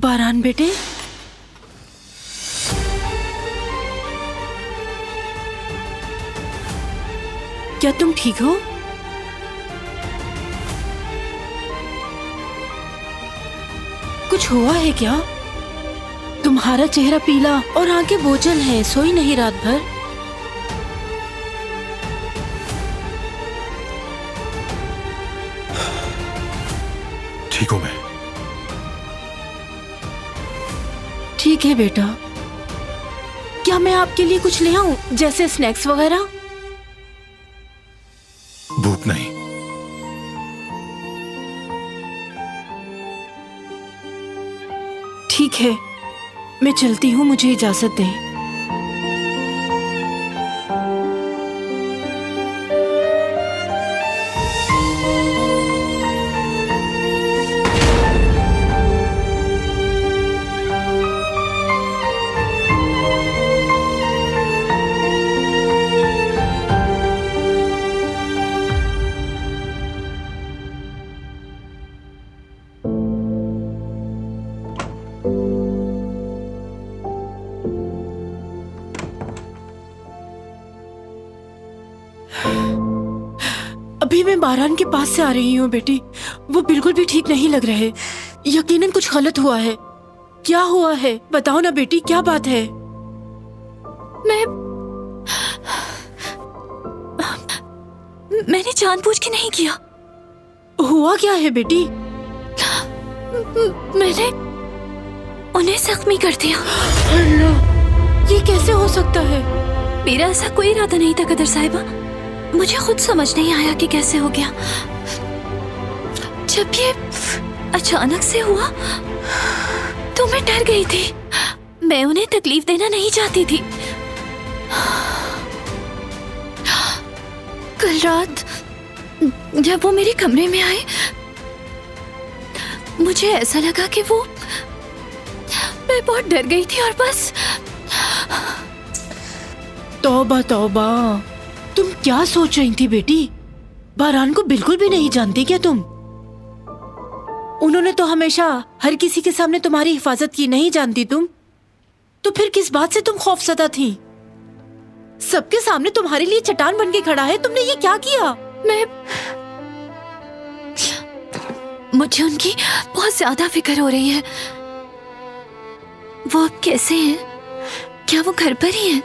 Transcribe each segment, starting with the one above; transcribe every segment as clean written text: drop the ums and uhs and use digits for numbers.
बारान बेटे, क्या तुम ठीक हो? कुछ हुआ है क्या? तुम्हारा चेहरा पीला और आंखें बोझल है, सोई नहीं रात भर? ठीक हूं मैं। ठीक है बेटा, क्या मैं आपके लिए कुछ ले आऊं, जैसे स्नैक्स वगैरह? भूख नहीं। ठीक है, मैं चलती हूँ, मुझे इजाजत दें। अभी मैं बारान के पास से आ रही हूँ बेटी, वो बिल्कुल भी ठीक नहीं लग रहे। यकीनन कुछ गलत हुआ है। क्या हुआ है बताओ ना बेटी, क्या बात है? मैंने जानबूझ के नहीं किया। हुआ क्या है बेटी? मैंने उन्हें जख्मी कर दिया। अल्लाह, ये कैसे हो सकता है? मेरा ऐसा कोई इरादा नहीं था कदर साहिबा, मुझे खुद समझ नहीं आया कि कैसे हो गया। जब ये अचानक से हुआ तो मैं डर गई थी। मैं उन्हें तकलीफ देना नहीं चाहती थी। कल रात जब वो मेरे कमरे में आए, मुझे ऐसा लगा कि मैं बहुत डर गई थी और बस। तौबा तौबा, तुम क्या सोच रही थी बेटी? बारान को बिल्कुल भी नहीं जानती क्या तुम? उन्होंने तो हमेशा हर किसी के सामने तुम्हारी हिफाजत की, नहीं जानती तुम? तो फिर किस बात से तुम खौफजदा थी? सबके सामने तुम्हारे लिए चट्टान बन के खड़ा है, तुमने ये क्या किया? मुझे उनकी बहुत ज्यादा फिक्र हो रही है। वो अब कैसे हैं? क्या वो घर पर ही हैं?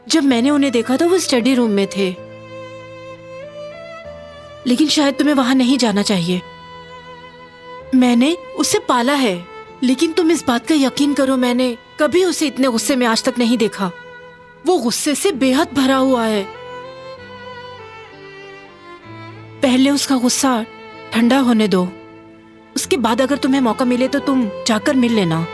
जब मैंने उन्हें देखा तो वो स्टडी रूम में थे, लेकिन शायद तुम्हें वहां नहीं जाना चाहिए। मैंने उसे पाला है, लेकिन तुम इस बात का यकीन करो, मैंने कभी उसे इतने गुस्से में आज तक नहीं देखा। वो गुस्से से बेहद भरा हुआ है। पहले उसका गुस्सा ठंडा होने दो, उसके बाद अगर तुम्हें मौका मिले तो तुम जाकर मिल लेना।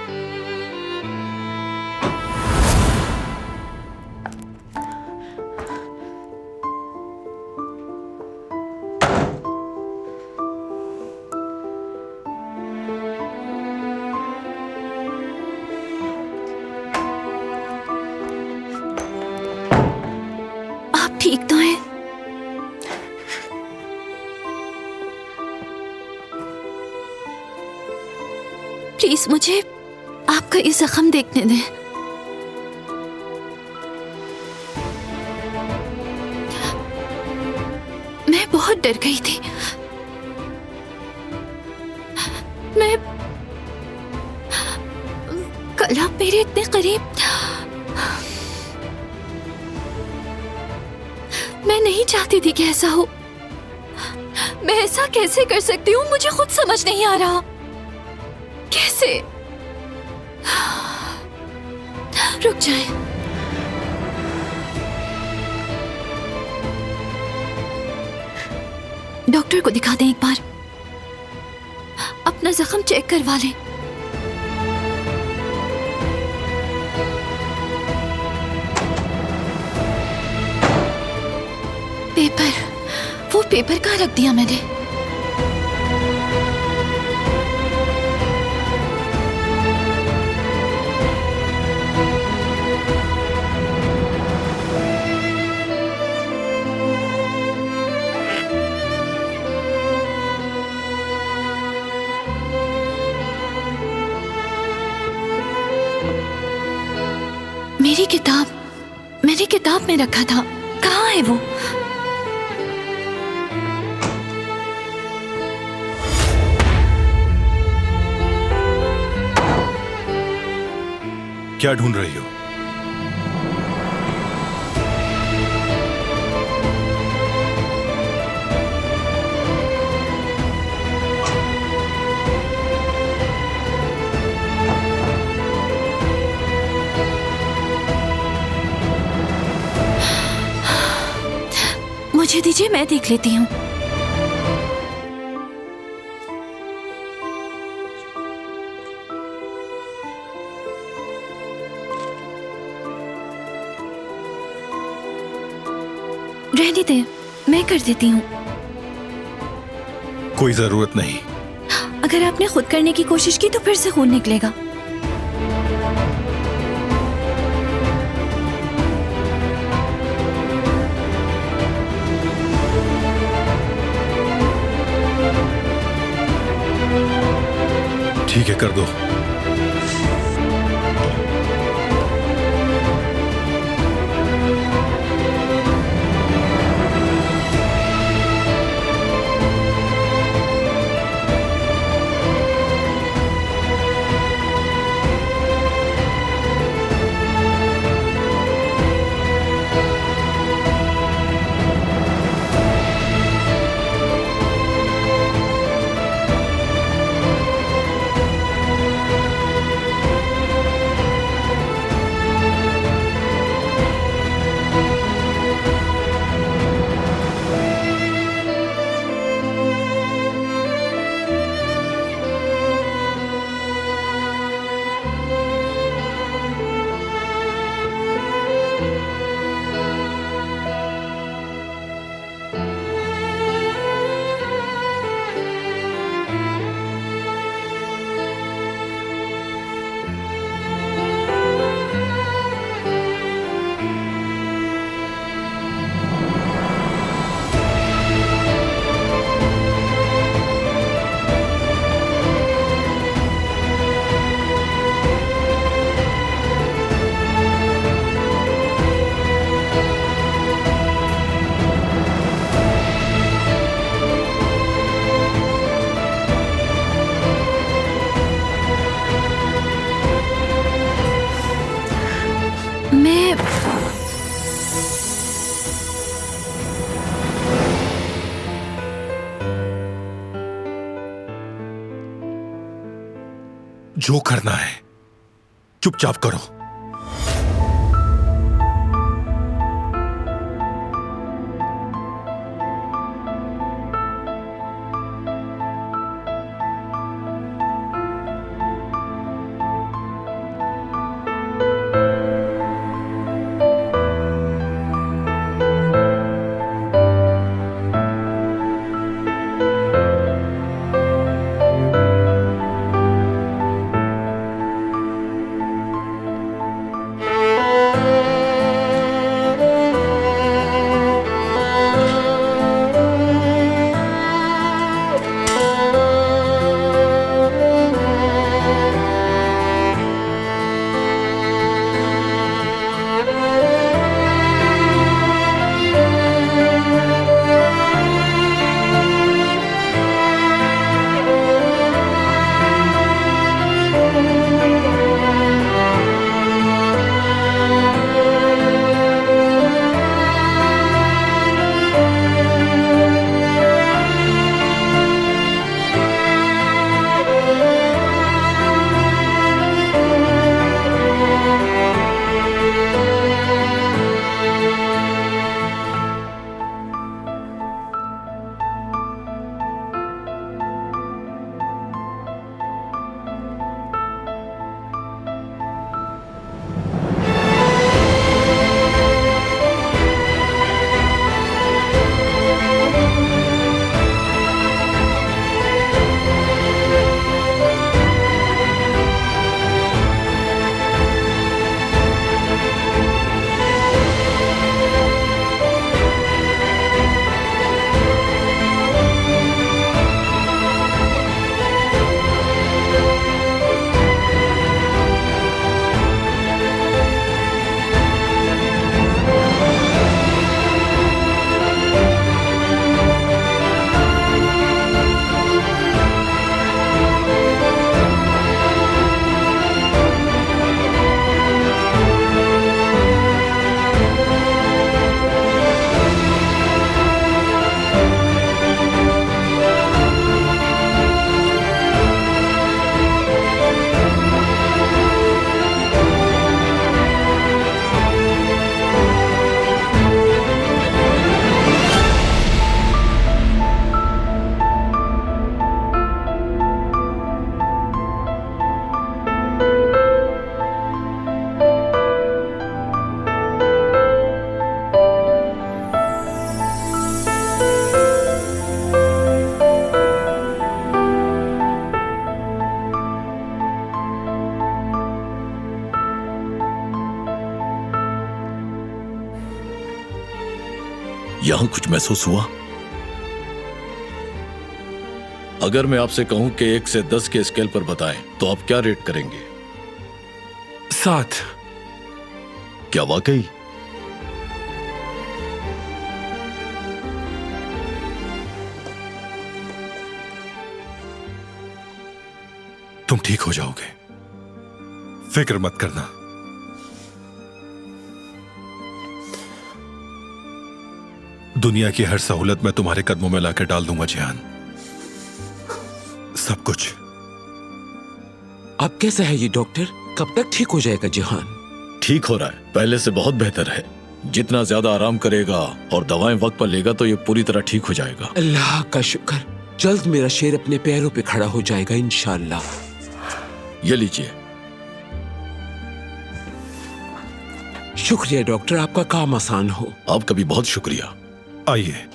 ठीक तो है? प्लीज मुझे आपका ये जख्म देखने दें। मैं बहुत डर गई थी। कल आप मेरे इतने करीब, मैं नहीं चाहती थी कि ऐसा हो। मैं ऐसा कैसे कर सकती हूँ, मुझे खुद समझ नहीं आ रहा। कैसे? रुक जाए। डॉक्टर को दिखा दें एक बार, अपना जख्म चेक करवा लें। पेपर, वो पेपर कहाँ रख दिया मैंने? मेरी किताब मैंने किताब में रखा था, कहाँ है वो? क्या ढूंढ रही हो? मुझे दीजिए, मैं देख लेती हूँ। रहने दे, मैं कर देती हूँ। कोई जरूरत नहीं। अगर आपने खुद करने की कोशिश की तो फिर से खून निकलेगा। ठीक है, कर दो। मैं जो करना है चुपचाप करो। यहां कुछ महसूस हुआ? अगर मैं आपसे कहूं कि 1 से 10 के स्केल पर बताएं तो आप क्या रेट करेंगे? 7। क्या वाकई? तुम ठीक हो जाओगे, फिक्र मत करना। दुनिया की हर सहूलत मैं तुम्हारे कदमों में लाकर डाल दूंगा जिहान, सब कुछ। अब कैसा है ये डॉक्टर? कब तक ठीक हो जाएगा जिहान? ठीक हो रहा है, पहले से बहुत बेहतर है। जितना ज्यादा आराम करेगा और दवाएं वक्त पर लेगा तो ये पूरी तरह ठीक हो जाएगा। अल्लाह का शुक्र, जल्द मेरा शेर अपने पैरों पे खड़ा हो जाएगा इंशाअल्लाह। ये लीजिए। शुक्रिया डॉक्टर, आपका काम आसान हो। आपका भी बहुत शुक्रिया। आइए।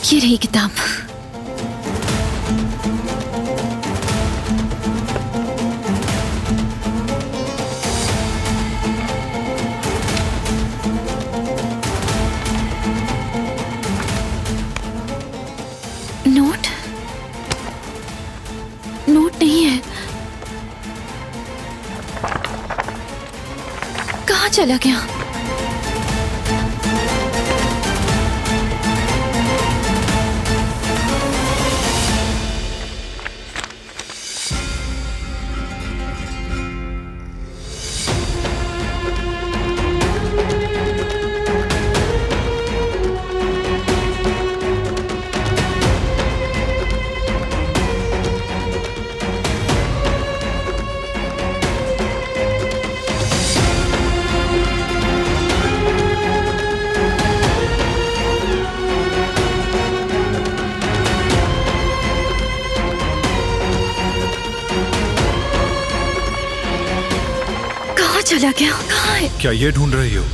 ये रही किताब। नोट? नोट नहीं है। कहाँ चला गया? चला गया? कहाँ है? क्या ये ढूंढ रही हो?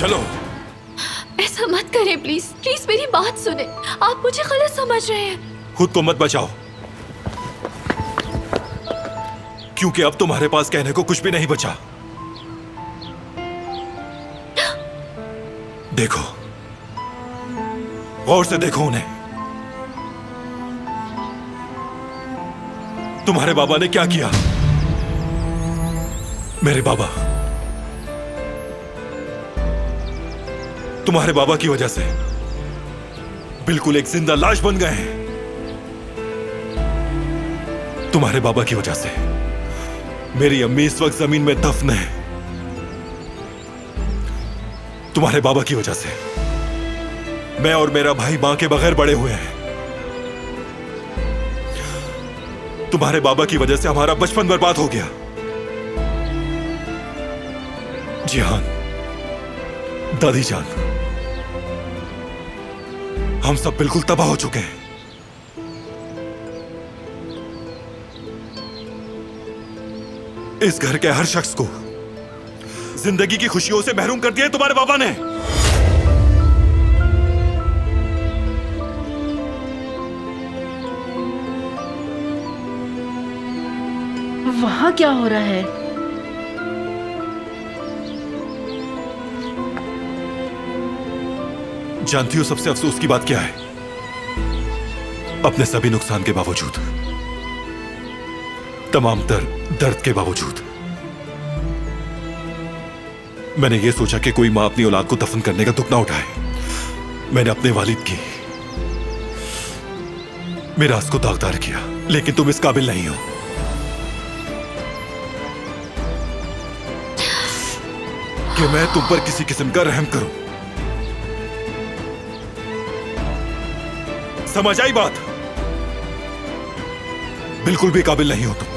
चलो। ऐसा मत करें प्लीज, प्लीज मेरी बात सुने। आप मुझे गलत समझ रहे हैं। खुद को मत बचाओ, क्योंकि अब तुम्हारे पास कहने को कुछ भी नहीं बचा। देखो, गौर से देखो उन्हें। तुम्हारे बाबा ने क्या किया? मेरे बाबा तुम्हारे बाबा की वजह से बिल्कुल एक जिंदा लाश बन गए हैं। तुम्हारे बाबा की वजह से मेरी अम्मी इस वक्त जमीन में दफन है। तुम्हारे बाबा की वजह से मैं और मेरा भाई मां के बगैर बड़े हुए हैं। तुम्हारे बाबा की वजह से हमारा बचपन बर्बाद हो गया। जिहान, दादी जान, हम सब बिल्कुल तबाह हो चुके हैं। इस घर के हर शख्स को जिंदगी की खुशियों से महरूम कर दिया है तुम्हारे बाबा ने। वहां क्या हो रहा है? जानती हो सबसे अफसोस की बात क्या है? अपने सभी नुकसान के बावजूद, तमाम दर्द के बावजूद, मैंने यह सोचा कि कोई मां अपनी औलाद को दफन करने का दुख ना उठाए। मैंने अपने वालिद की मिरास को दागदार किया, लेकिन तुम इस काबिल नहीं हो कि मैं तुम पर किसी किस्म का रहम करूं। समझ आई बात? बिल्कुल भी काबिल नहीं हो तुम।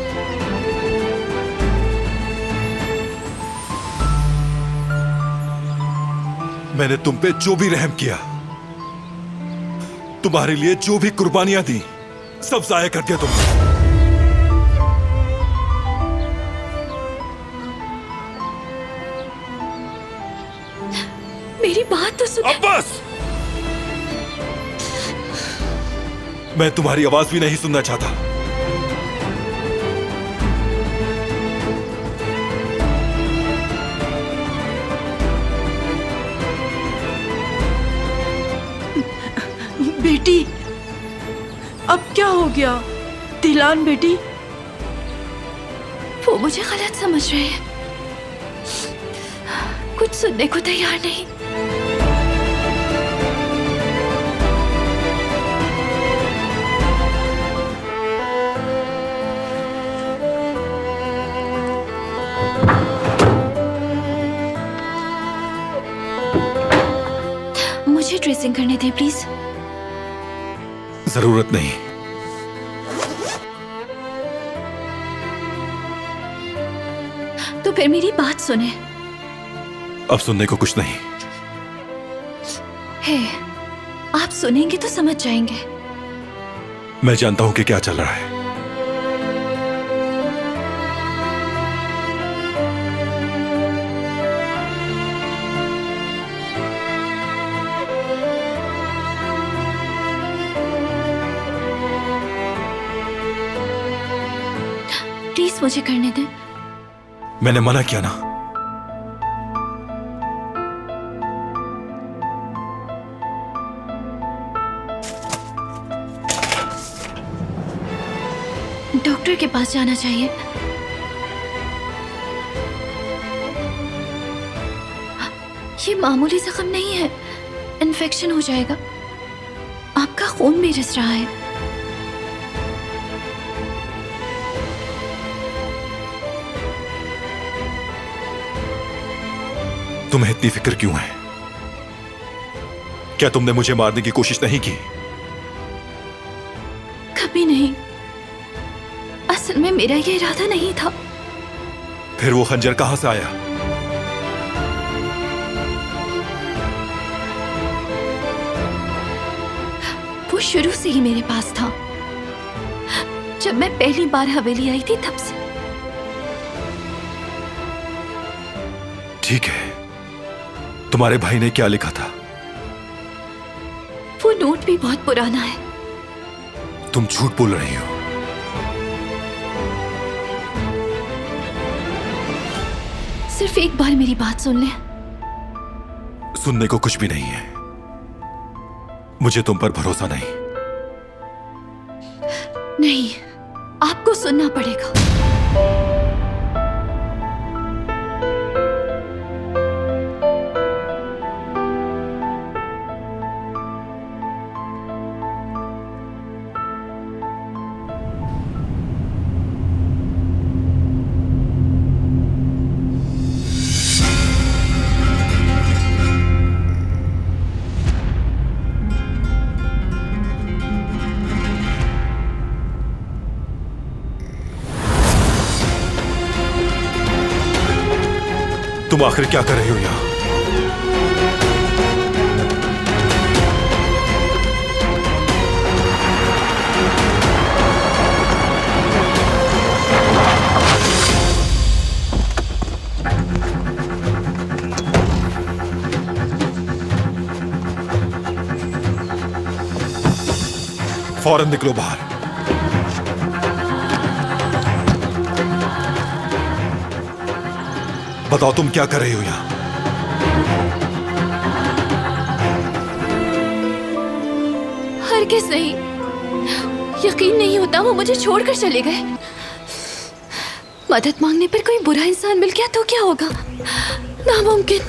मैंने तुम पे जो भी रहम किया, तुम्हारे लिए जो भी कुर्बानियां दी, सब जाया कर दिया तुमने। मेरी बात तो सुन। अब बस! मैं तुम्हारी आवाज भी नहीं सुनना चाहता। बेटी, अब क्या हो गया? दिलान बेटी, वो मुझे गलत समझ रहे हैं, कुछ सुनने को तैयार नहीं। मुझे ड्रेसिंग करने दे प्लीज। जरूरत नहीं। तो फिर मेरी बात सुने। अब सुनने को कुछ नहीं। है, आप सुनेंगे तो समझ जाएंगे। मैं जानता हूं कि क्या चल रहा है। प्लीज मुझे करने दें। मैंने मना किया ना। डॉक्टर के पास जाना चाहिए। ये मामूली जख्म नहीं है, इन्फेक्शन हो जाएगा। आपका खून भी रिस रहा है। तुम्हें इतनी फिक्र क्यों है? क्या तुमने मुझे मारने की कोशिश नहीं की? कभी नहीं। असल में मेरा ये इरादा नहीं था। फिर वो खंजर कहां से आया? वो शुरू से ही मेरे पास था। जब मैं पहली बार हवेली आई थी तब से। ठीक है, तुम्हारे भाई ने क्या लिखा था? वो नोट भी बहुत पुराना है। तुम झूठ बोल रही हो। सिर्फ एक बार मेरी बात सुन ले। सुनने को कुछ भी नहीं है। मुझे तुम पर भरोसा नहीं। नहीं, आपको सुनना पड़ेगा। तुम आखिर क्या कर रही हो यहां? फौरन निकलो बाहर। बताओ तुम क्या कर रही हो यहां? हरगिज़ नहीं। यकीन नहीं होता वो मुझे छोड़कर चले गए। मदद मांगने पर कोई बुरा इंसान मिल गया तो क्या होगा? नामुमकिन।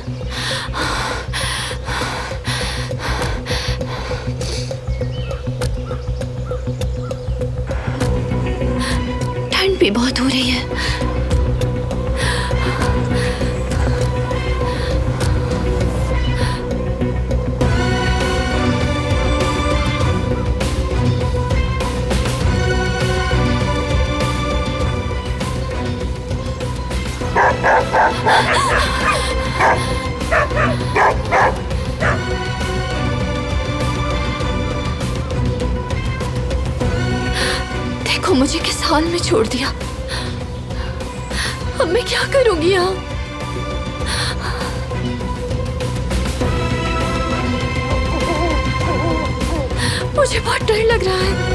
ठंड भी बहुत हो रही है। मुझे किस हाल में छोड़ दिया। अब मैं क्या करूंगी यहाँ? मुझे बहुत डर लग रहा है।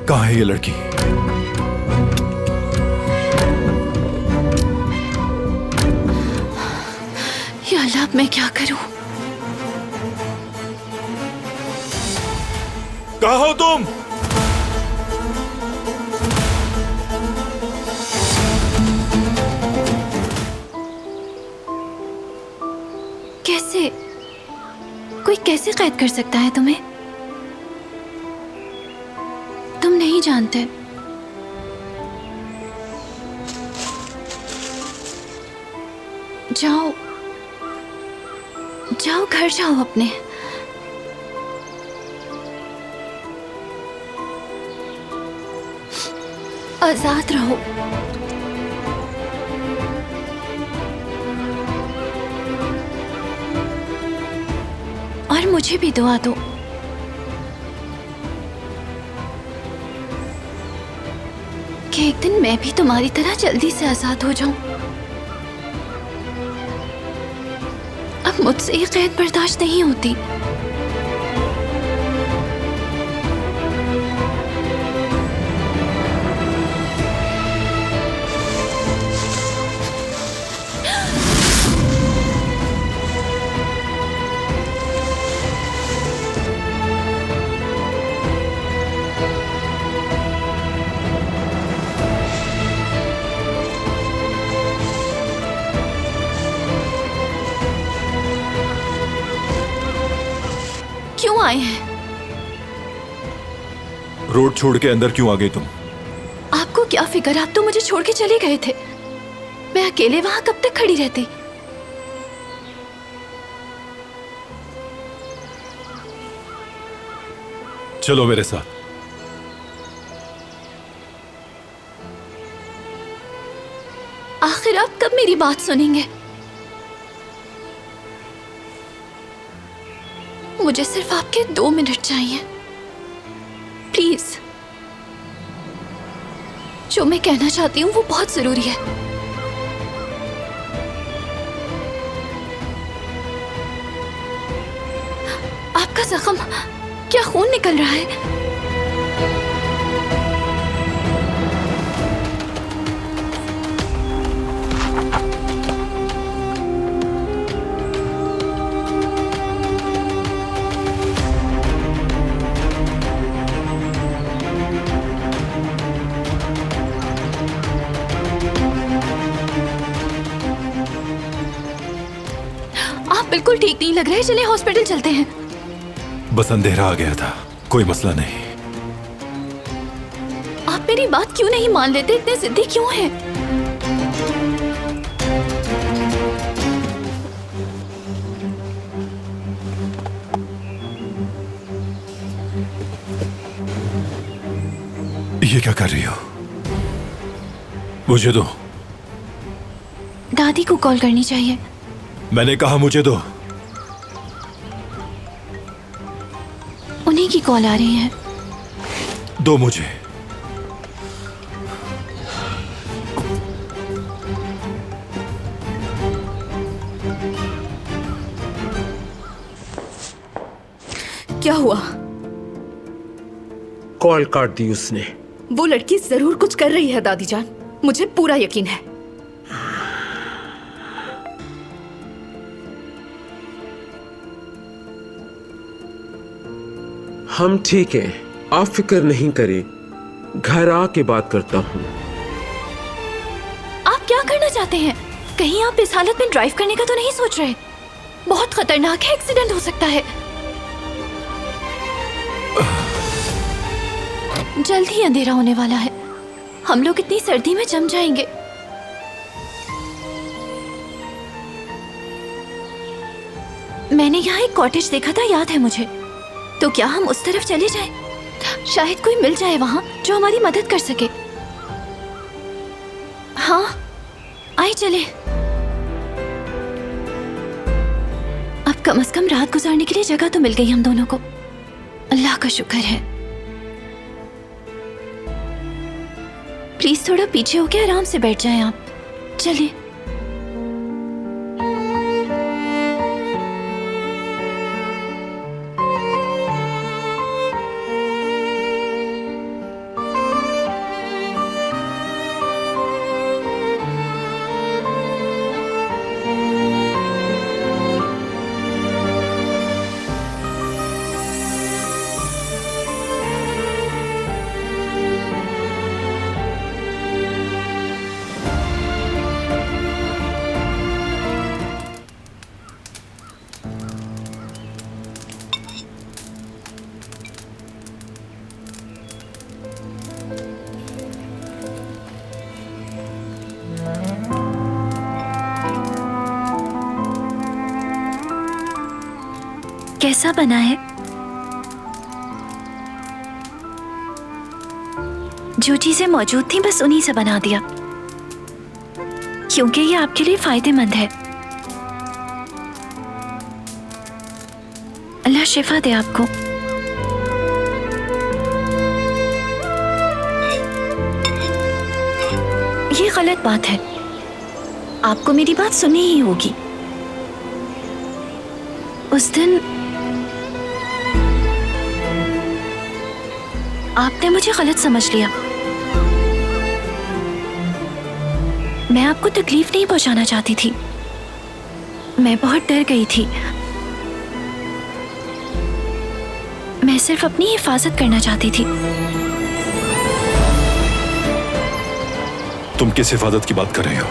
कहाँ है ये लड़की? या अल्लाह, अब मैं क्या करूं? कहाँ हो तुम? कैसे? कोई कैसे कैद कर सकता है तुम्हें? तुम नहीं जानते। जाओ जाओ, घर जाओ अपने। आजाद रहो। और मुझे भी दुआ दो। कि एक दिन मैं भी तुम्हारी तरह जल्दी से आजाद हो जाऊं। अब मुझसे ये कैद बर्दाश्त नहीं होती। क्यों आए हैं? रोड छोड़ के अंदर क्यों आ गई तुम? आपको क्या फिक्र? आप तो मुझे छोड़ के चले गए थे। मैं अकेले वहां कब तक खड़ी रहती? चलो मेरे साथ। आखिर आप कब मेरी बात सुनेंगे? मुझे सिर्फ आपके 2 मिनट चाहिए, प्लीज। जो मैं कहना चाहती हूँ वो बहुत जरूरी है। आपका जख्म, क्या खून निकल रहा है? बिल्कुल ठीक नहीं लग रहा है। चलिए हॉस्पिटल चलते हैं। बस अंधेरा आ गया था, कोई मसला नहीं। आप मेरी बात क्यों नहीं मान लेते? इतने जिद्दी क्यों हैं? ये क्या कर रही हो? मुझे दो। दादी को कॉल करनी चाहिए। मैंने कहा मुझे दो। उन्हीं की कॉल आ रही है। दो मुझे। क्या हुआ? कॉल काट दी उसने। वो लड़की जरूर कुछ कर रही है दादी जान, मुझे पूरा यकीन है। हम ठीक हैं, आप फिक्र नहीं करें। घर आके बात करता हूँ। आप क्या करना चाहते हैं? कहीं आप इस हालत में ड्राइव करने का तो नहीं सोच रहे? बहुत खतरनाक है, एक्सीडेंट हो सकता है। जल्द ही अंधेरा होने वाला है। हम लोग इतनी सर्दी में जम जाएंगे। मैंने यहाँ एक कॉटेज देखा था, याद है मुझे। तो क्या हम उस तरफ चले जाएं? शायद कोई मिल जाए वहाँ जो हमारी मदद कर सके। हाँ, आइए चले। अब कम से कम रात गुजारने के लिए जगह तो मिल गई हम दोनों को। अल्लाह का शुक्र है। प्लीज थोड़ा पीछे होके आराम से बैठ जाएं आप। चलिए। कैसा बना है? जो चीजें मौजूद थी बस उन्हीं से बना दिया, क्योंकि ये आपके लिए फायदेमंद है। अल्लाह शिफा दे आपको। ये गलत बात है, आपको मेरी बात सुननी ही होगी। उस दिन आपने मुझे गलत समझ लिया। मैं आपको तकलीफ नहीं पहुंचाना चाहती थी, मैं बहुत डर गई थी। मैं सिर्फ अपनी हिफाजत करना चाहती थी। तुम किस हिफाजत की बात कर रहे हो?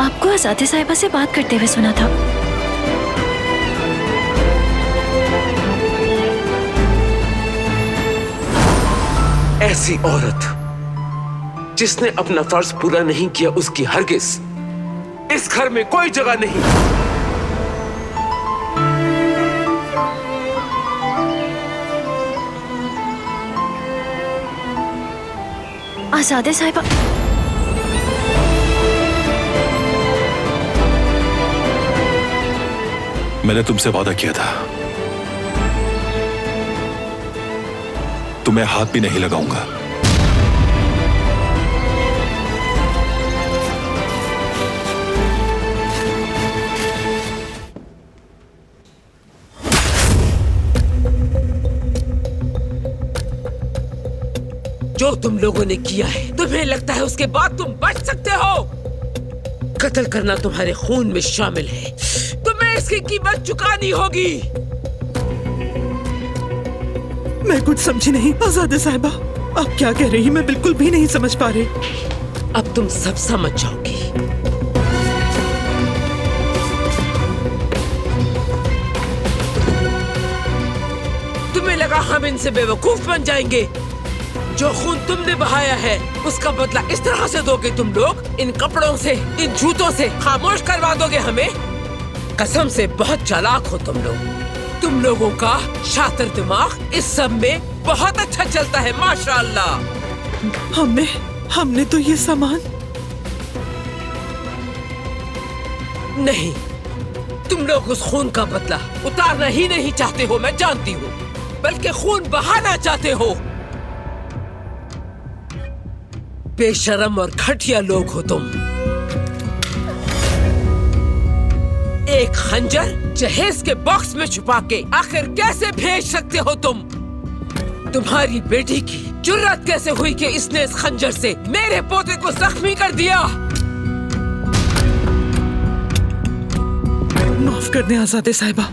आपको आज़ादे साहिबा से बात करते हुए सुना था। ऐसी औरत जिसने अपना फर्ज पूरा नहीं किया, उसकी हरगिज इस घर में कोई जगह नहीं। आज़ादे साहिबा, मैंने तुमसे वादा किया था, तुम्हें हाथ भी नहीं लगाऊंगा। जो तुम लोगों ने किया है, तुम्हें लगता है उसके बाद तुम बच सकते हो? कत्ल करना तुम्हारे खून में शामिल है, तुम्हें इसकी कीमत चुकानी होगी। मैं कुछ समझी नहीं आज़ादे साहिबा, आप क्या कह रही हैं? मैं बिल्कुल भी नहीं समझ पा रही। अब तुम सब समझ जाओगी। तुम्हें लगा हम इनसे बेवकूफ बन जाएंगे? जो खून तुमने बहाया है उसका बदला इस तरह से दोगे तुम लोग? इन कपड़ों से, इन जूतों से खामोश करवा दोगे हमें? कसम से बहुत चालाक हो तुम लोग। तुम लोगों का शातिर दिमाग इस सब में बहुत अच्छा चलता है, माशाअल्लाह। हमने तो ये सामान नहीं, तुम लोग उस खून का बदला उतारना ही नहीं चाहते हो, मैं जानती हूँ, बल्कि खून बहाना चाहते हो। बेशरम और घटिया लोग हो तुम। एक खंजर जहेज के बॉक्स में छुपा के आखिर कैसे भेज सकते हो तुम? तुम्हारी बेटी की जुर्रत कैसे हुई कि इसने इस खंजर से मेरे पोते को जख्मी कर दिया? माफ कर दें आज़ादे साहिबा,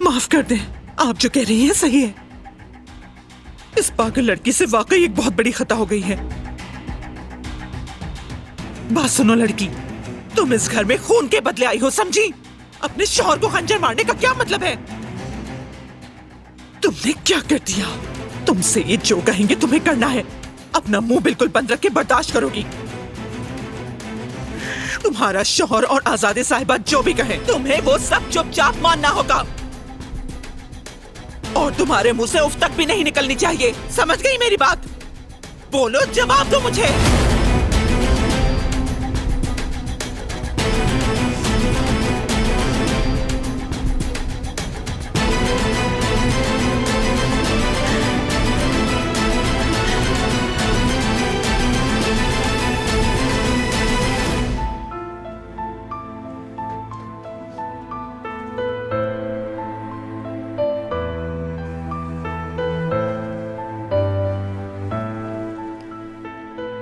माफ कर दें। आप जो कह रही हैं सही है। इस पागल लड़की से वाकई एक बहुत बड़ी खता हो गई है। बात सुनो लड़की, तुम इस घर में खून के बदले आई हो, समझी? अपने शौहर को खंजर मारने का क्या मतलब है? तुमने क्या कर दिया? तुमसे ये जो कहेंगे तुम्हें करना है। अपना मुंह बिल्कुल बंद रख के बर्दाश्त करोगी। तुम्हारा शौहर और आजादे साहिबा जो भी कहें, तुम्हें वो सब चुपचाप मानना होगा। और तुम्हारे मुंह से उफ तक भी नहीं निकलनी चाहिए। समझ गई मेरी बात? बोलो, जवाब दो मुझे।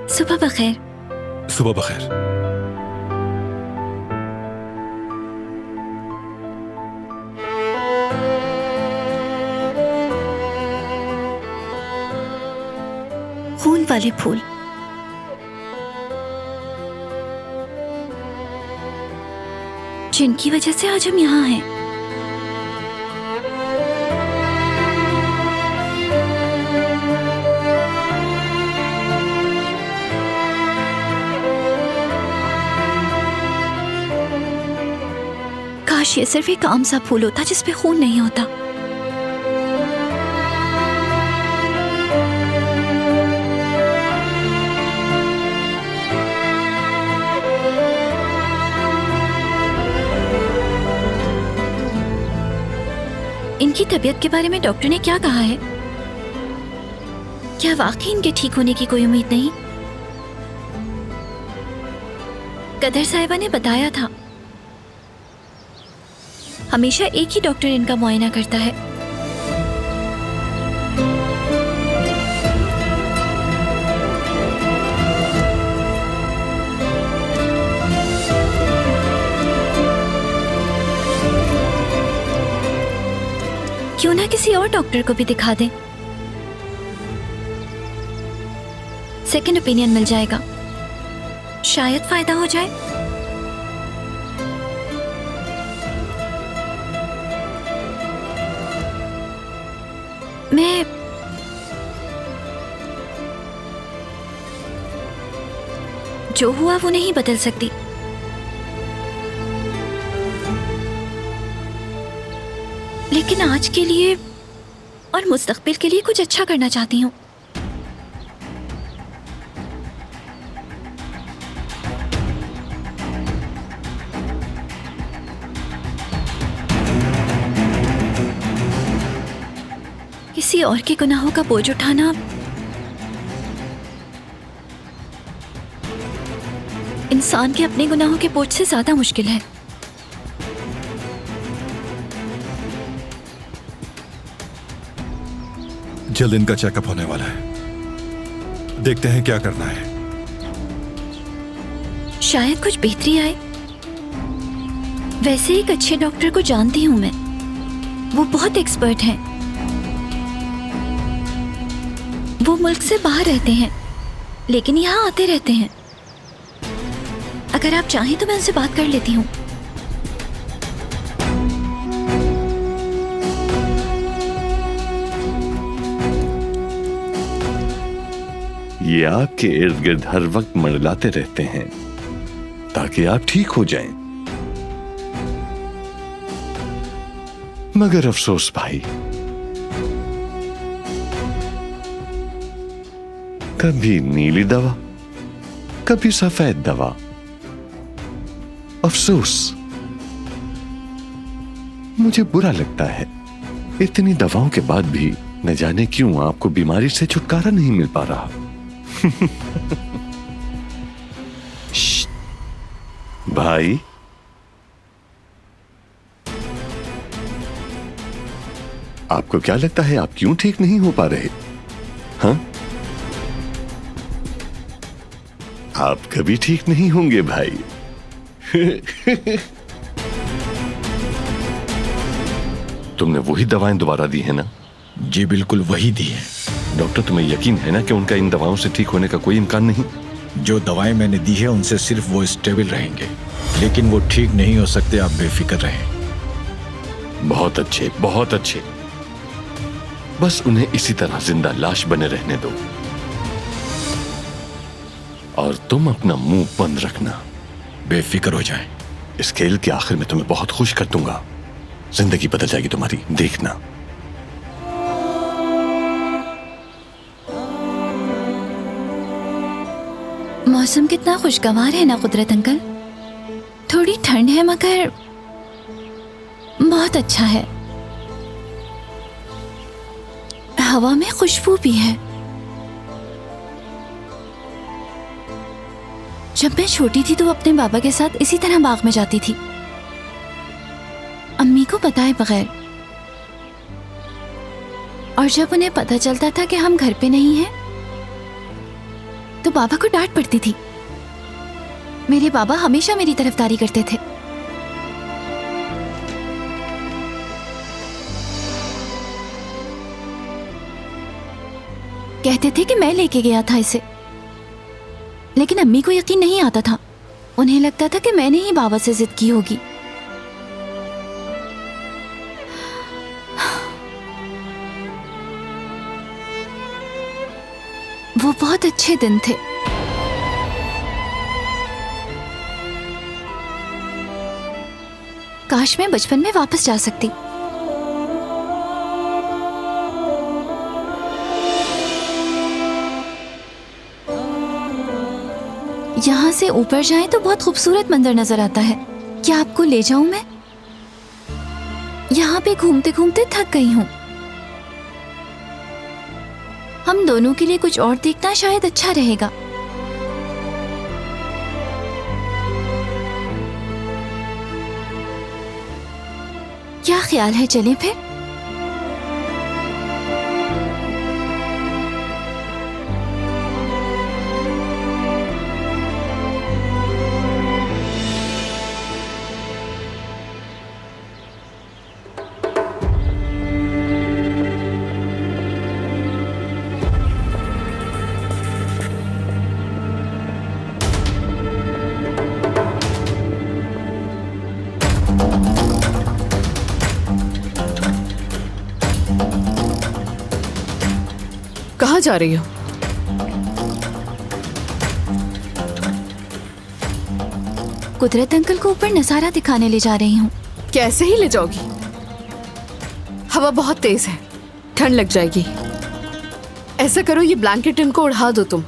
सुबह बखैर। सुबह बखैर। खून वाले फूल। जिनकी वजह से आज हम यहाँ हैं। काश ये सिर्फ एक आम सा फूल होता जिसपे खून नहीं होता। इनकी तबीयत के बारे में डॉक्टर ने क्या कहा है? क्या वाकई इनके ठीक होने की कोई उम्मीद नहीं? कदर साहिबा ने बताया था हमेशा एक ही डॉक्टर इनका मुआयना करता है। क्यों ना किसी और डॉक्टर को भी दिखा दें? सेकंड ओपिनियन मिल जाएगा, शायद फायदा हो जाए। मैं जो हुआ वो नहीं बदल सकती, लेकिन आज के लिए और मुस्तकबिल के लिए कुछ अच्छा करना चाहती हूँ। किसी और के गुनाहों का बोझ उठाना इंसान के अपने गुनाहों के बोझ से ज्यादा मुश्किल है। जल्द इनका चेकअप होने वाला है, देखते हैं क्या करना है। शायद कुछ बेहतरी आए। वैसे एक अच्छे डॉक्टर को जानती हूं मैं, वो बहुत एक्सपर्ट हैं। वो मुल्क से बाहर रहते हैं लेकिन यहाँ आते रहते हैं। अगर आप चाहें तो मैं उनसे बात कर लेती हूँ। ये आपके इर्द गिर्द हर वक्त मंडलाते रहते हैं ताकि आप ठीक हो जाएं। मगर अफसोस भाई, कभी नीली दवा, कभी सफेद दवा। अफसोस, मुझे बुरा लगता है इतनी दवाओं के बाद भी न जाने क्यों आपको बीमारी से छुटकारा नहीं मिल पा रहा। भाई, आपको क्या लगता है आप क्यों ठीक नहीं हो पा रहे? हाँ, आप कभी ठीक नहीं होंगे भाई। तुमने वही दवाएं दोबारा दी है ना? जी बिल्कुल वही दी है। डॉक्टर, तुम्हें यकीन है ना कि उनका इन दवाओं से ठीक होने का कोई इम्कान नहीं? जो दवाएं मैंने दी है उनसे सिर्फ वो स्टेबल रहेंगे, लेकिन वो ठीक नहीं हो सकते। आप बेफिक्र रहें। बहुत अच्छे, बहुत अच्छे। बस उन्हें इसी तरह जिंदा लाश बने रहने दो और तुम अपना मुंह बंद रखना। बेफिक्र हो जाए। इस खेल के आखिर में तुम्हें बहुत खुश कर दूंगा। जिंदगी बदल जाएगी तुम्हारी, देखना। मौसम कितना खुशगवार है ना कुदरत अंकल। थोड़ी ठंड है मगर बहुत अच्छा है। हवा में खुशबू भी है। जब मैं छोटी थी तो अपने बाबा के साथ इसी तरह बाग में जाती थी, अम्मी को बताए बगैर। और जब उन्हें पता चलता था कि हम घर पे नहीं हैं, तो बाबा को डांट पड़ती थी। मेरे बाबा हमेशा मेरी तरफदारी करते थे। कहते थे कि मैं लेके गया था इसे, लेकिन अम्मी को यकीन नहीं आता था। उन्हें लगता था कि मैंने ही बाबा से जिद की होगी। वो बहुत अच्छे दिन थे। काश मैं बचपन में वापस जा सकती। यहाँ से ऊपर जाएं तो बहुत खूबसूरत मंजर नजर आता है। क्या आपको ले जाऊं मैं? यहाँ पे घूमते घूमते थक गई हूँ। हम दोनों के लिए कुछ और देखना शायद अच्छा रहेगा। क्या ख्याल है, चलें फिर? कहाँ जा रही हो? कुदरत अंकल को ऊपर नजारा दिखाने ले जा रही हूँ। कैसे ही ले जाओगी? हवा बहुत तेज है, ठंड लग जाएगी। ऐसा करो, ये ब्लैंकेट इनको उड़ा दो तुम।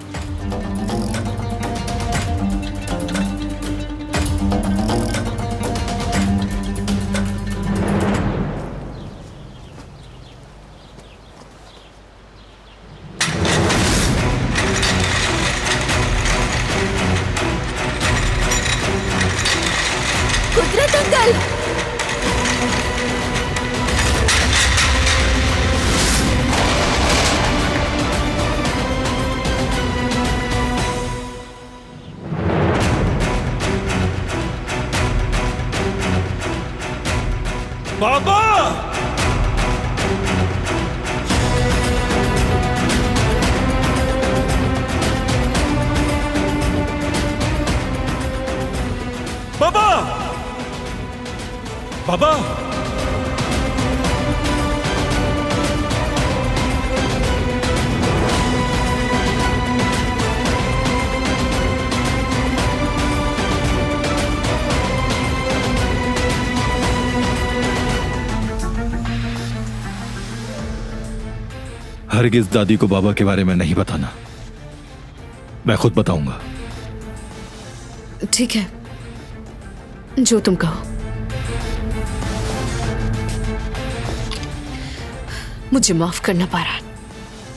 कुदरत अंकल! बाबा! बाबा! बाबा! हरगिज दादी को बाबा के बारे में नहीं बताना। मैं खुद बताऊंगा। ठीक है, जो तुम कहो। मुझे माफ करना पारा,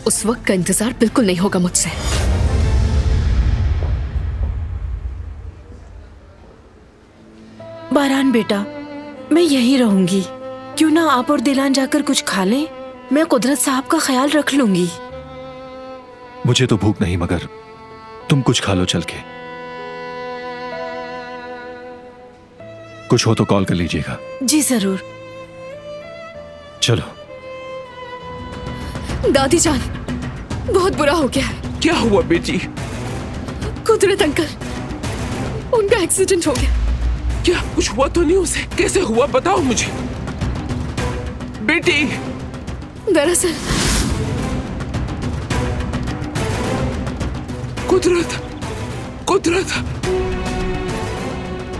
उस वक्त का इंतजार बिल्कुल नहीं होगा मुझसे। बारान बेटा, मैं यहीं रहूंगी। क्यों ना आप और दिलान जाकर कुछ खा लें? मैं कुदरत साहब का ख्याल रख लूंगी। मुझे तो भूख नहीं, मगर तुम कुछ खा लो चल के। कुछ हो तो कॉल कर लीजिएगा। जी जरूर। चलो। दादी जान, बहुत बुरा हो गया है। क्या हुआ बेटी? कुदरत अंकल, उनका एक्सीडेंट हो गया। क्या कुछ हुआ तो नहीं उसे? कैसे हुआ बताओ मुझे बेटी। दरअसल कुदरत, कुदरत,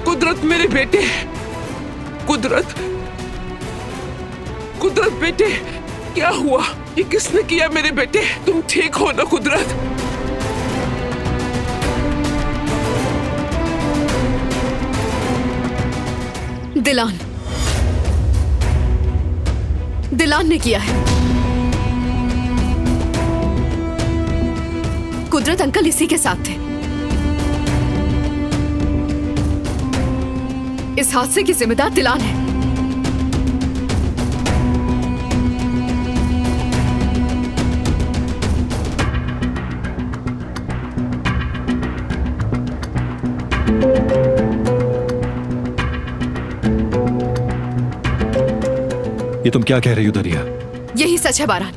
कुदरत मेरे बेटे, कुदरत, कुदरत बेटे, क्या हुआ? ये किसने किया मेरे बेटे? तुम ठीक हो ना कुदरत? दिलान, दिलान ने किया है। कुदरत अंकल इसी के साथ थे। इस हादसे की जिम्मेदार दिलान है। ये तुम क्या कह रही हो दरिया? यही सच है बारान।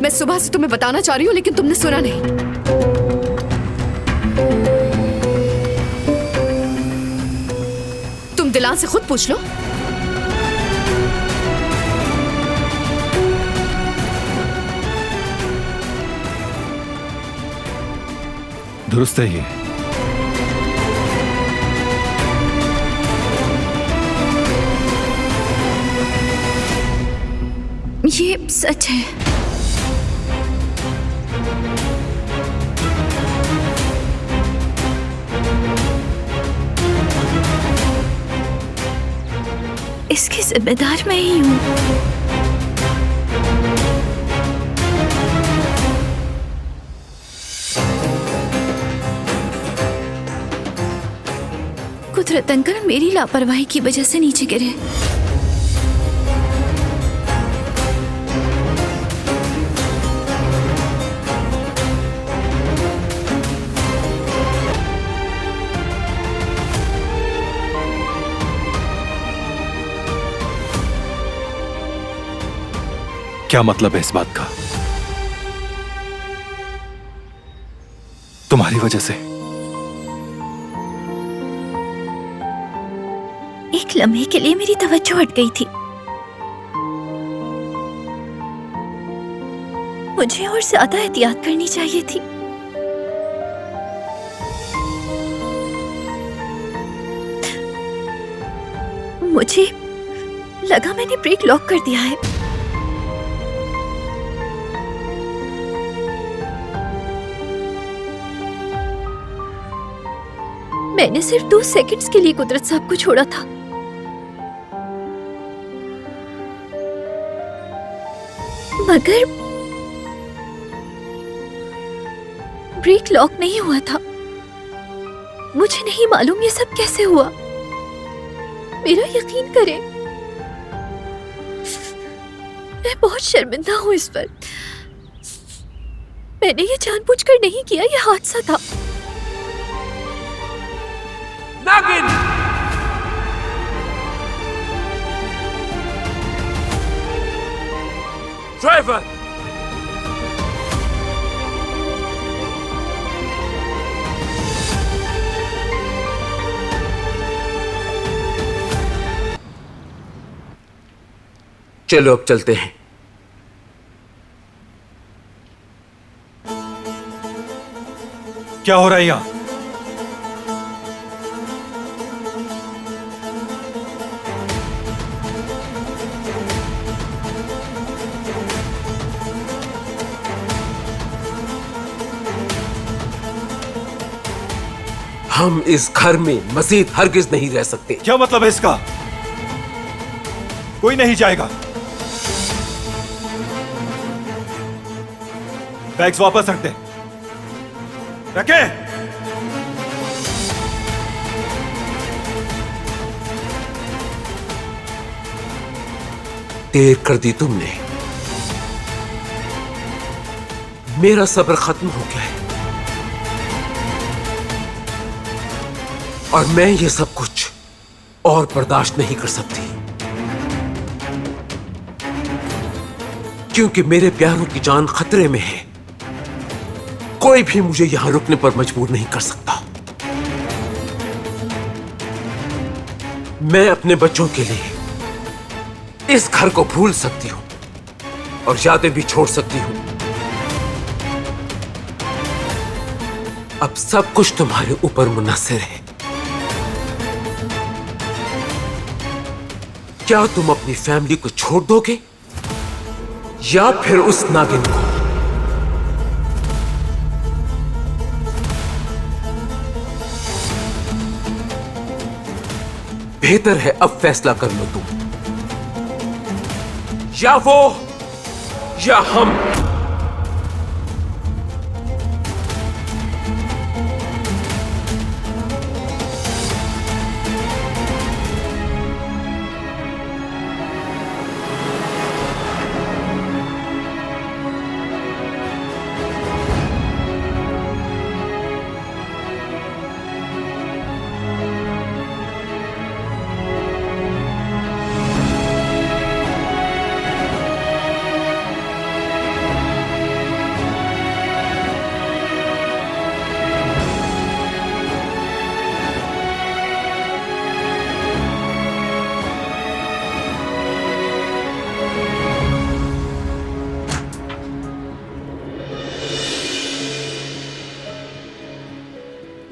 मैं सुबह से तुम्हें बताना चाह रही हूं लेकिन तुमने सुना नहीं। तुम दिलान से खुद पूछ लो। दुरुस्त है ये। ये सच है। इसकी जिम्मेदार मैं ही हूं। कुदरत अंकल मेरी लापरवाही की वजह से नीचे गिरे। क्या मतलब है इस बात का? तुम्हारी वजह से। एक लम्हे के लिए मेरी तवज्जो हट गई थी। मुझे और ज्यादा एहतियात करनी चाहिए थी। मुझे लगा मैंने ब्रेक लॉक कर दिया है। मैंने सिर्फ 2 सेकंड्स के लिए कुदरत साहब को छोड़ा था। मगर ब्रेक लॉक नहीं हुआ था। मुझे नहीं मालूम ये सब कैसे हुआ। मेरा यकीन करें, मैं बहुत शर्मिंदा हूं इस पर। मैंने ये जानबूझकर नहीं किया, ये हादसा था। नागिन! ड्राइवर! चलो अब चलते हैं। क्या हो रहा है यहां? हम इस घर में मजीद हरगिज नहीं रह सकते। क्या मतलब है इसका? कोई नहीं जाएगा। बैग्स वापस रख दे। रखे। देर कर दी तुमने। मेरा सब्र खत्म हो गया है और मैं ये सब कुछ और बर्दाश्त नहीं कर सकती, क्योंकि मेरे प्यारों की जान खतरे में है। कोई भी मुझे यहां रुकने पर मजबूर नहीं कर सकता। मैं अपने बच्चों के लिए इस घर को भूल सकती हूं, और यादें भी छोड़ सकती हूँ। अब सब कुछ तुम्हारे ऊपर मुनहसर है। क्या तुम अपनी फैमिली को छोड़ दोगे या फिर उस नागिन को? बेहतर है अब फैसला कर लो तुम, या वो या हम।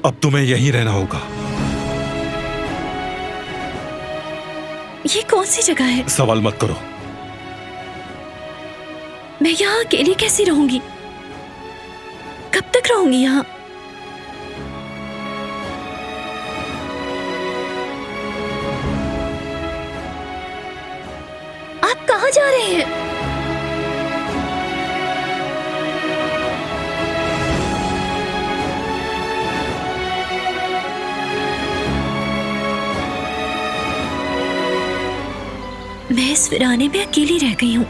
अब तुम्हें यहीं रहना होगा। ये कौन सी जगह है? सवाल मत करो। मैं यहाँ अकेली कैसे रहूंगी? कब तक रहूंगी यहाँ? आप कहाँ जा रहे हैं? मैं इस वीराने में अकेली रह गई हूँ।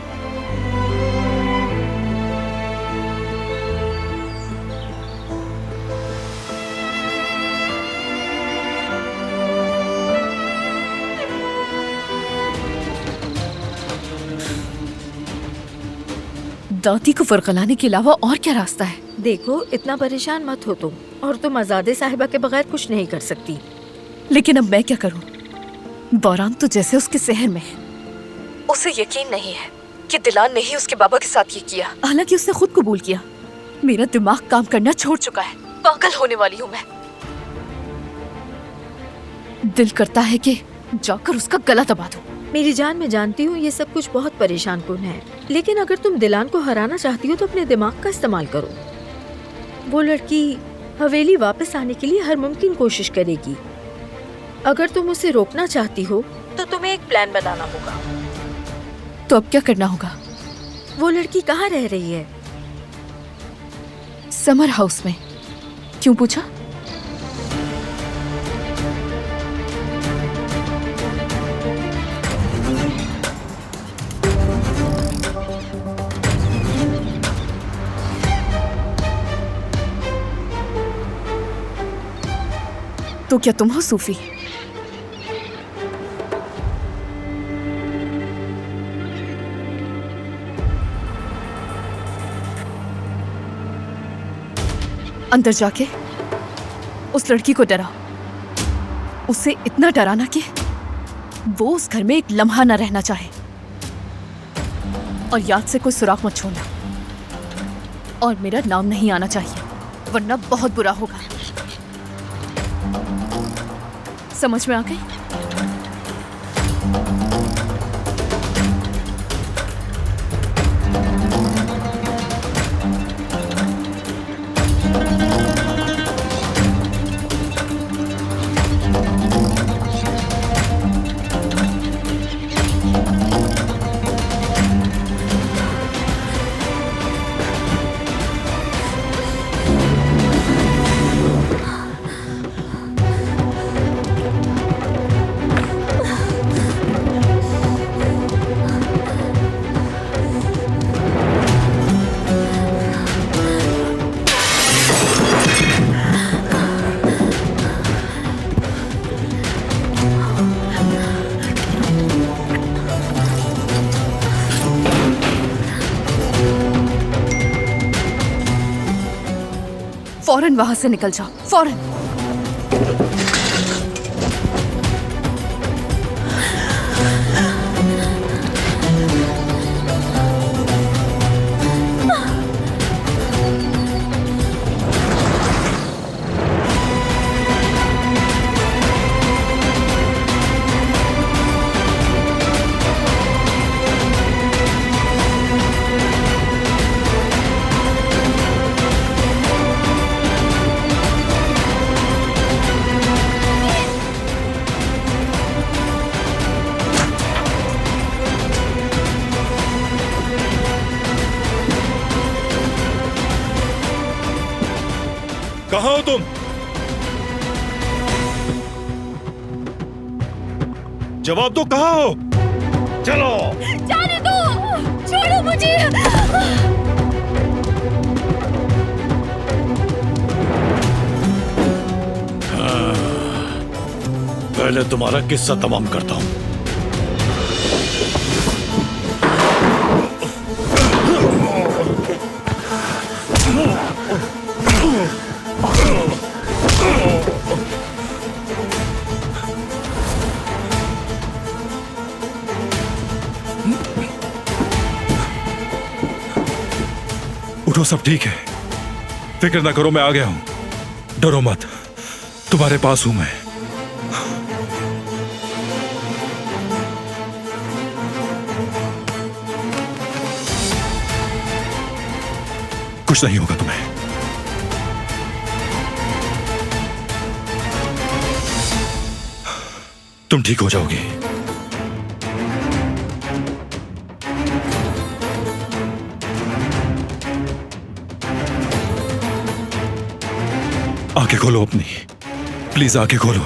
दादी को फरकलाने के अलावा और क्या रास्ता है? देखो, इतना परेशान मत हो तुम, और तुम आजादे साहिबा के बगैर कुछ नहीं कर सकती। लेकिन अब मैं क्या करूं? बौरान तो जैसे उसके शहर में है। उसे यकीन नहीं है कि दिलान ने ही उसके बाबा के साथ ये किया। हालांकि उसने खुद कबूल किया। मेरा दिमाग काम करना छोड़ चुका है। पागल होने वाली हूँ मैं। दिल करता है कि जाकर उसका गला दबा दूं। मेरी जान, मैं जानती हूँ ये सब कुछ बहुत परेशान कुन है, लेकिन अगर तुम दिलान को हराना चाहती हो तो अपने दिमाग का इस्तेमाल करो। वो लड़की हवेली वापस आने के लिए हर मुमकिन कोशिश करेगी। अगर तुम उसे रोकना चाहती हो तो तुम्हें एक प्लान बनाना होगा। तो अब क्या करना होगा? वो लड़की कहाँ रह रही है? समर हाउस में। क्यों पूछा? तो क्या तुम हो सूफी? अंदर जाके उस लड़की को डरा, उसे इतना डराना कि वो उस घर में एक लम्हा न रहना चाहे। और याद से कोई सुराग मत छोड़ना, और मेरा नाम नहीं आना चाहिए, वरना बहुत बुरा होगा। समझ में आ गई? फौरन वहां से निकल जाओ, फौरन। कहाँ हो तुम? जवाब दो, कहाँ हो? चलो। जाने दो, छोड़ो मुझे। पहले तुम्हारा किस्सा तमाम करता हूं। उठो, सब ठीक है, फिक्र ना करो, मैं आ गया हूं। डरो मत, तुम्हारे पास हूं मैं। कुछ नहीं होगा तुम्हें। तुम ठीक हो जाओगी। आंखें खोलो अपनी, प्लीज आंखें खोलो।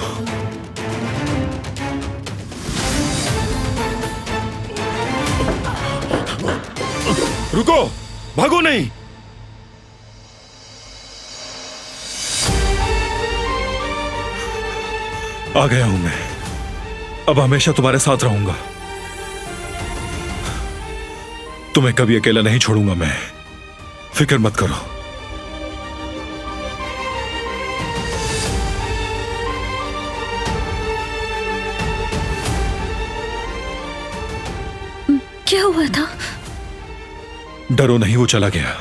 रुको, भागो नहीं। आ गया हूं मैं, अब हमेशा तुम्हारे साथ रहूंगा। तुम्हें कभी अकेला नहीं छोड़ूंगा मैं, फिक्र मत करो। क्या हुआ था? डरो नहीं, वो चला गया,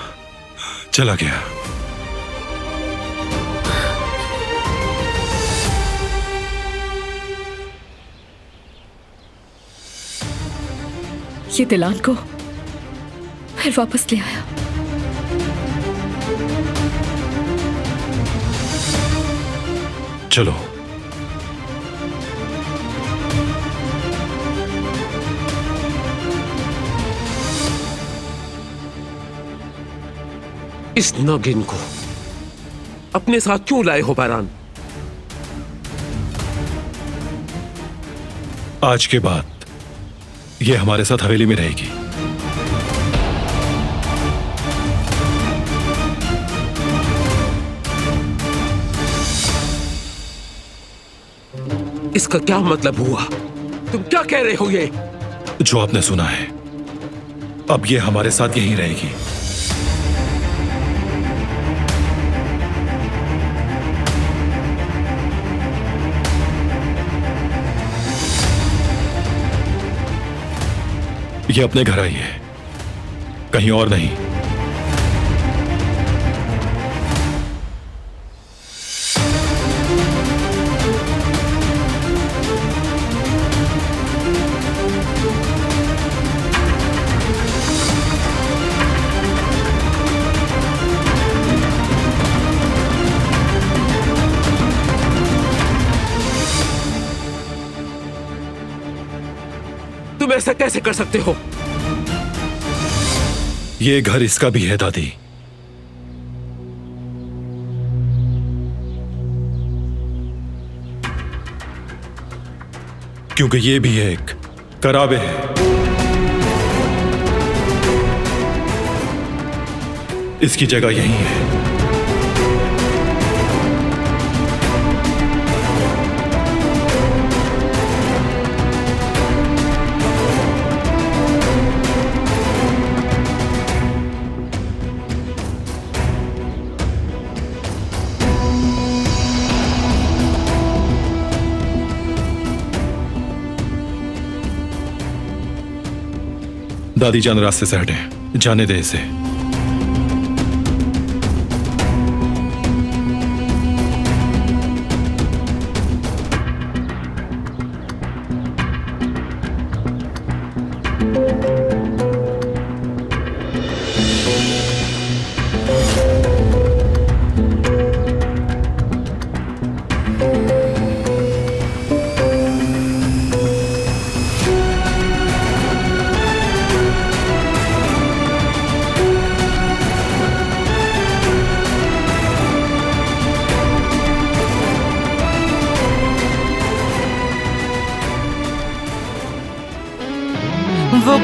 चला गया। ये दिलान को फिर वापस ले आया। चलो। इस नागिन को अपने साथ क्यों लाए हो बारान? आज के बाद ये हमारे साथ हवेली में रहेगी। इसका क्या मतलब हुआ? तुम क्या कह रहे हो? ये जो आपने सुना है, अब ये हमारे साथ यहीं रहेगी। ये अपने घर आई है, कहीं और नहीं। तुम ऐसा कैसे कर सकते हो? ये घर इसका भी है दादी। क्योंकि ये भी एक कराबे है। इसकी जगह यहीं है। दादी जान रास्ते से हटे, जाने दे इसे।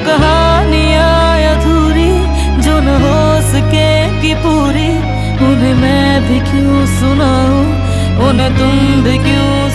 कहानियां अधूरी जो न हो सके कि पूरी, उन्हें मैं भी क्यों सुनाऊं, उन्हें तुम भी क्यों